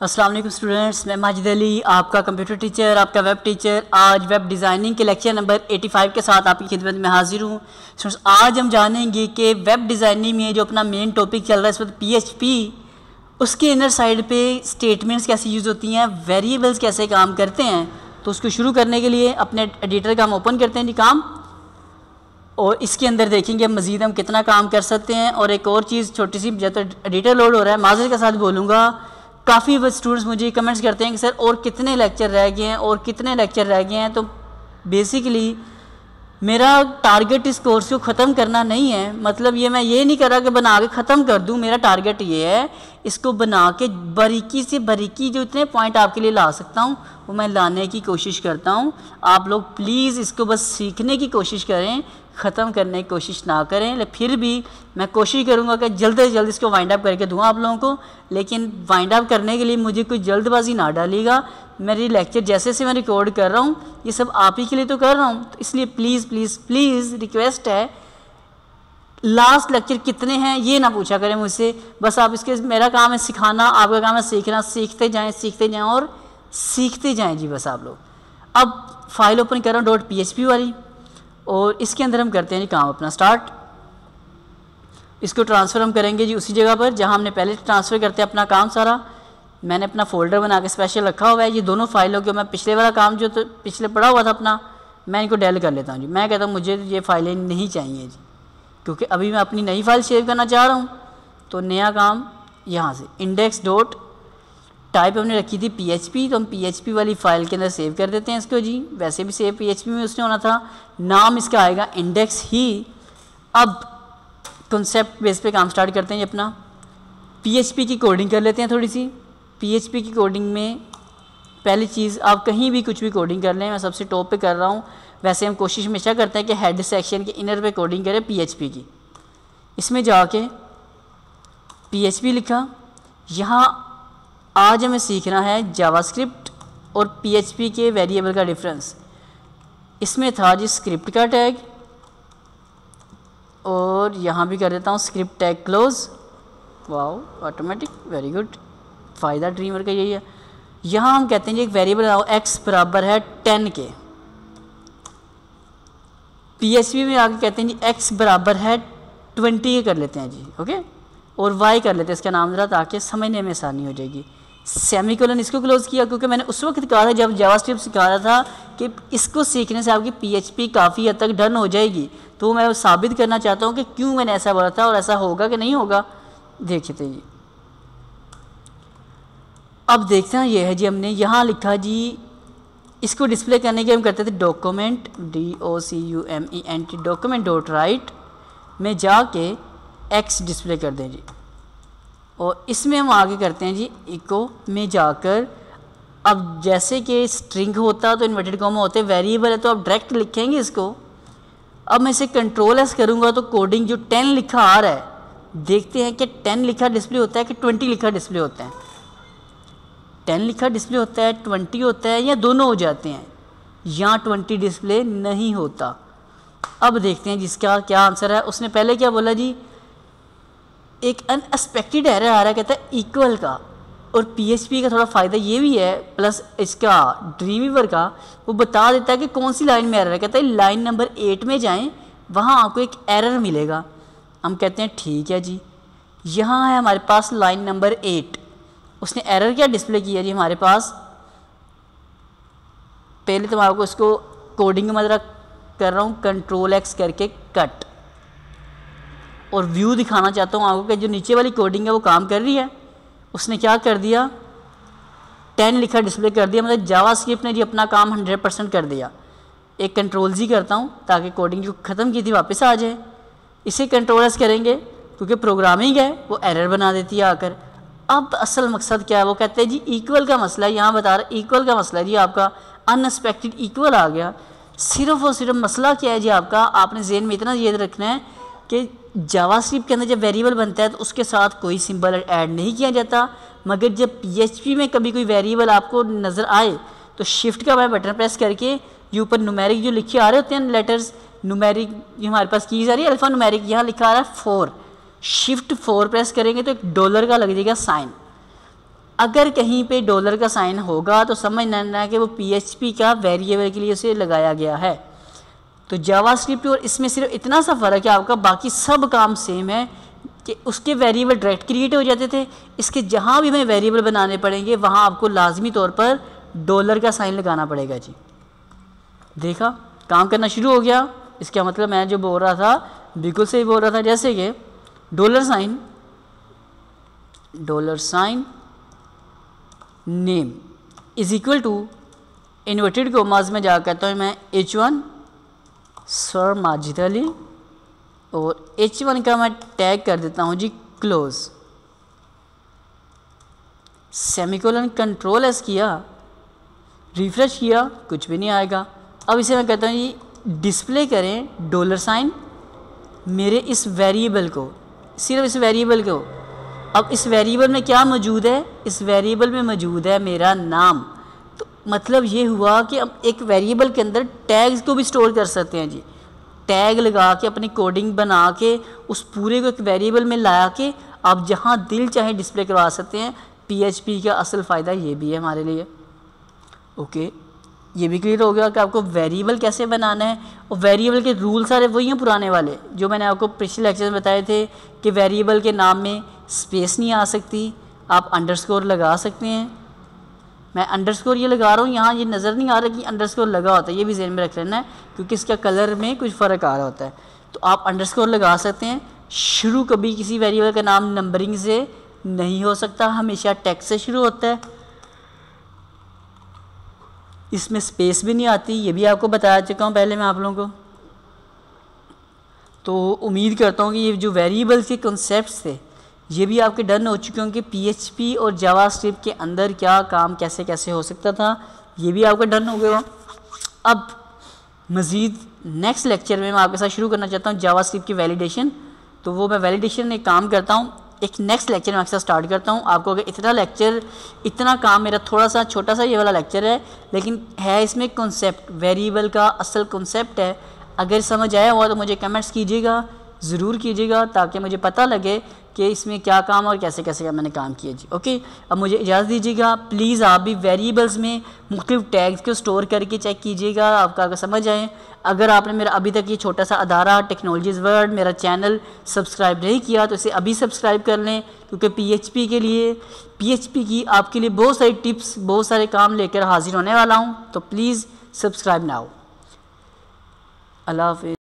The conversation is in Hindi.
अस्सलाम वालेकुम स्टूडेंट्स, मैं माजिद अली आपका कंप्यूटर टीचर, आपका वेब टीचर। आज वेब डिज़ाइनिंग के लेक्चर नंबर 85 के साथ आपकी खिदमत में हाजिर हूँ। स्टूडेंट्स, आज हम जानेंगे कि वेब डिज़ाइनिंग में जो अपना मेन टॉपिक चल रहा है इस वक्त PHP, उसके इनर साइड पे स्टेटमेंट्स कैसे यूज़ होती हैं, वेरिएबल्स कैसे काम करते हैं। तो उसको शुरू करने के लिए अपने एडिटर का हम ओपन करते हैं जी काम, और इसके अंदर देखेंगे मज़ीद हम कितना काम कर सकते हैं। और एक और चीज़ छोटी सी, जब तक एडिटर लोड हो रहा है माज़र के साथ बोलूँगा, काफ़ी स्टूडेंट्स मुझे कमेंट्स करते हैं कि सर और कितने लेक्चर रह गए हैं और कितने लेक्चर रह गए हैं। तो बेसिकली मेरा टारगेट इस कोर्स को ख़त्म करना नहीं है। मतलब ये मैं ये नहीं कर रहा कि बना के ख़त्म कर दूं। मेरा टारगेट ये है इसको बना के बारीकी से बारीकी जो इतने पॉइंट आपके लिए ला सकता हूं वो मैं लाने की कोशिश करता हूं। आप लोग प्लीज़ इसको बस सीखने की कोशिश करें, ख़त्म करने की कोशिश ना करें। लेकिन फिर भी मैं कोशिश करूंगा कि जल्द से जल्द इसको वाइंड अप करके दूँ आप लोगों को। लेकिन वाइंड अप करने के लिए मुझे कोई जल्दबाजी ना डालिएगा। मेरी लेक्चर जैसे से मैं रिकॉर्ड कर रहा हूँ ये सब आप ही के लिए तो कर रहा हूँ, तो इसलिए प्लीज़ प्लीज़ प्लीज़ रिक्वेस्ट है, लास्ट लेक्चर कितने हैं ये ना पूछा करें मुझसे। बस आप इसके, मेरा काम है सिखाना, आपका काम है सीखना। सीखते जाएं और सीखते जाएं जी, बस आप लोग। अब फाइल ओपन कर रहा हूँ .php वाली, और इसके अंदर हम करते हैं जी काम अपना स्टार्ट। इसको ट्रांसफ़र हम करेंगे जी उसी जगह पर जहाँ हमने पहले ट्रांसफ़र करते हैं अपना काम सारा। मैंने अपना फ़ोल्डर बना के स्पेशल रखा हुआ है। ये दोनों फाइलों के मैं पिछले वाला काम जो तो पिछले पड़ा हुआ था अपना, मैं इनको डेल कर लेता हूँ जी। मैं कहता हूँ मुझे ये फ़ाइलें नहीं चाहिए जी, क्योंकि अभी मैं अपनी नई फ़ाइल सेव करना चाह रहा हूँ। तो नया काम यहाँ से इंडेक्स डॉट टाइप हमने रखी थी PHP, तो हम PHP वाली फ़ाइल के अंदर सेव कर देते हैं इसको जी। वैसे भी सेव PHP में उसने होना था। नाम इसका आएगा इंडेक्स ही। अब कॉन्सेप्ट बेस पे काम स्टार्ट करते हैं अपना। PHP की कोडिंग कर लेते हैं थोड़ी सी। PHP की कोडिंग में पहली चीज़, आप कहीं भी कुछ भी कोडिंग कर लें, मैं सबसे टॉप पे कर रहा हूँ। वैसे हम कोशिश हमेशा करते हैं कि हेड सेक्शन के इनर पे कोडिंग करें PHP की। इसमें जाके PHP लिखा। यहाँ आज हमें सीखना है जावास्क्रिप्ट और PHP के वेरिएबल का डिफरेंस। इसमें था जी स्क्रिप्ट का टैग, और यहाँ भी कर देता हूँ script tag close. Wow, automatic, very good. फ़ायदा ड्रीमर का यही है। यहाँ हम कहते हैं जी एक वेरिएबल आओ x बराबर है 10 के। PHP में आगे कहते हैं जी x बराबर है 20 के कर लेते हैं जी, ओके। और y कर लेते हैं इसका नाम ज़रा, ताकि समझने में आसानी हो जाएगी। सेमीकोलन इसको क्लोज किया क्योंकि मैंने उस वक्त कहा था जब जावास्क्रिप्ट सिखा रहा था कि इसको सीखने से आपकी PHP काफ़ी हद तक डन हो जाएगी। तो मैं साबित करना चाहता हूँ कि क्यों मैंने ऐसा बोला था और ऐसा होगा कि नहीं होगा। देखते जी, अब देखते हैं ये है जी, हमने यहाँ लिखा जी, इसको डिस्प्ले करने के हम करते थे document DOCUMENT document dot right में जाके x डिस्प्ले कर दें जी। और इसमें हम आगे करते हैं जी इको में जाकर, अब जैसे कि स्ट्रिंग होता तो इन्वर्टेड कॉमा होते, वेरिएबल है तो आप डायरेक्ट लिखेंगे इसको। अब मैं इसे कंट्रोल-S करूँगा तो कोडिंग जो 10 लिखा आ रहा है, देखते हैं कि 10 लिखा डिस्प्ले होता है कि 20 लिखा डिस्प्ले होता है। 10 लिखा डिस्प्ले होता है, 20 होता है, या दोनों हो जाते हैं। यहाँ 20 डिस्प्ले नहीं होता। अब देखते हैं जिसका क्या आंसर है। उसने पहले क्या बोला जी, एक अनएक्सपेक्टेड एरर आ रहा है, कहता है इक्वल का। और PHP का थोड़ा फ़ायदा ये भी है, प्लस इसका ड्रीमवीवर का, वो बता देता है कि कौन सी लाइन में एरर है। कहता है लाइन नंबर 8 में जाएं, वहाँ आपको एक एरर मिलेगा। हम कहते हैं ठीक है जी। यहाँ है हमारे पास लाइन नंबर 8। उसने एरर क्या डिस्प्ले किया जी हमारे पास। पहले तो मैं आपको इसको कोडिंग में मतलब कर रहा हूँ कंट्रोल-X करके कट, और व्यू दिखाना चाहता हूँ आपको कि जो नीचे वाली कोडिंग है वो काम कर रही है। उसने क्या कर दिया, 10 लिखा डिस्प्ले कर दिया। मतलब जावास्क्रिप्ट ने जी अपना काम 100% कर दिया। एक कंट्रोल-Z करता हूँ ताकि कोडिंग जो ख़त्म की थी वापस आ जाए। इसे कंट्रोल-S करेंगे क्योंकि प्रोग्रामिंग है, वो एरर बना देती है आकर। अब असल मकसद क्या है, वो कहते हैं जी इक्वल का मसला है। यहाँ बता रहा इक्वल का मसला है जी, आपका अनएक्सपेक्टेड इक्वल आ गया। सिर्फ और सिर्फ मसला क्या है जी आपका, आपने ज़हन में इतना याद रखना है कि जावास्क्रिप्ट के अंदर जब वेरिएबल बनता है तो उसके साथ कोई सिंबल ऐड नहीं किया जाता। मगर जब PHP में कभी कोई वेरिएबल आपको नज़र आए तो शिफ्ट का बटन प्रेस करके ये ऊपर न्यूमेरिक जो लिखे आ रहे होते हैं लेटर्स, न्यूमेरिक जो हमारे पास कीज़ आ रही है अल्फ़ा न्यूमेरिक, यहाँ लिखा आ रहा है 4। शिफ्ट 4 प्रेस करेंगे तो एक डॉलर का लग जाएगा साइन। अगर कहीं पे डॉलर का साइन होगा तो समझ लेना कि वो PHP का वेरिएबल के लिए उसे लगाया गया है। तो जावास्क्रिप्ट और इसमें सिर्फ इतना सा फ़र्क है आपका, बाकी सब काम सेम है कि उसके वेरिएबल डायरेक्ट क्रिएट हो जाते थे। इसके जहाँ भी हमें वेरिएबल बनाने पड़ेंगे वहाँ आपको लाजमी तौर पर डॉलर का साइन लगाना पड़ेगा जी। देखा, काम करना शुरू हो गया। इसका मतलब मैं जो बोल रहा था बिल्कुल सही बोल रहा था, जैसे कि dollar sign name is equal to inverted commas में जा कहता हूँ मैं H1 सर माजिद अली, और H1 का मैं टैग कर देता हूँ जी क्लोज, सेमीकोलन, कंट्रोल एस किया, रिफ्रेश किया, कुछ भी नहीं आएगा। अब इसे मैं कहता हूँ जी डिस्प्ले करें डॉलर साइन मेरे इस वेरिएबल को, सिर्फ इस वेरिएबल को। अब इस वेरिएबल में क्या मौजूद है? इस वेरिएबल में मौजूद है मेरा नाम। तो मतलब ये हुआ कि अब एक वेरिएबल के अंदर टैग्स को भी स्टोर कर सकते हैं जी। टैग लगा के अपनी कोडिंग बना के उस पूरे को एक वेरिएबल में ला के आप जहाँ दिल चाहे डिस्प्ले करवा सकते हैं। PHP का असल फ़ायदा ये भी है हमारे लिए। ओके, ये भी क्लियर हो गया कि आपको वेरिएबल कैसे बनाना है। और वेरिएबल के रूल सारे वही हैं पुराने वाले जो मैंने आपको पिछले लेक्चर में बताए थे कि वेरिएबल के नाम में स्पेस नहीं आ सकती, आप अंडरस्कोर लगा सकते हैं। मैं अंडरस्कोर ये लगा रहा हूँ, यहाँ ये नज़र नहीं आ रहा कि अंडरस्कोर लगा होता है, ये भी ज़हन में रख लेना है क्योंकि इसका कलर में कुछ फ़र्क आ रहा होता है। तो आप अंडरस्कोर लगा सकते हैं। शुरू कभी किसी वेरिएबल का नाम नंबरिंग से नहीं हो सकता, हमेशा टेक्स्ट से शुरू होता है। इसमें स्पेस भी नहीं आती, ये भी आपको बता चुका हूँ पहले मैं आप लोगों को। तो उम्मीद करता हूँ कि ये जो वेरिएबल्स के कॉन्सेप्ट्स थे ये भी आपके डन हो चुके होंगे। PHP और जावास्क्रिप्ट के अंदर क्या काम कैसे कैसे हो सकता था ये भी आपका डन हो गया। अब मज़ीद नेक्स्ट लेक्चर में मैं आपके साथ शुरू करना चाहता हूँ जावास्क्रिप्ट की वैलिडेशन। तो वो मैं वैलिडेशन एक काम करता हूँ, एक नेक्स्ट लेक्चर में आपके साथ स्टार्ट करता हूँ। आपको अगर इतना काम मेरा थोड़ा सा छोटा सा ये वाला लेक्चर है, लेकिन है इसमें कॉन्सेप्ट, वेरिएबल का असल कॉन्सेप्ट है। अगर समझ आया हुआ तो मुझे कमेंट्स कीजिएगा, ज़रूर कीजिएगा, ताकि मुझे पता लगे कि इसमें क्या काम और कैसे कैसे मैंने काम किया जी। ओके, अब मुझे इजाज़त दीजिएगा। प्लीज़ आप भी वेरिएबल्स में मुख्तलिफ टैग्स को स्टोर करके चेक कीजिएगा, आपका अगर समझ आए। अगर आपने मेरा अभी तक ये छोटा सा अदारा टेक्नोलॉजीज़ वर्ल्ड मेरा चैनल सब्सक्राइब नहीं किया तो इसे अभी सब्सक्राइब कर लें, क्योंकि PHP की आपके लिए बहुत सारी टिप्स, बहुत सारे काम लेकर हाजिर होने वाला हूँ। तो प्लीज़ सब्सक्राइब नाउ। अल्लाह हाफ़िज़।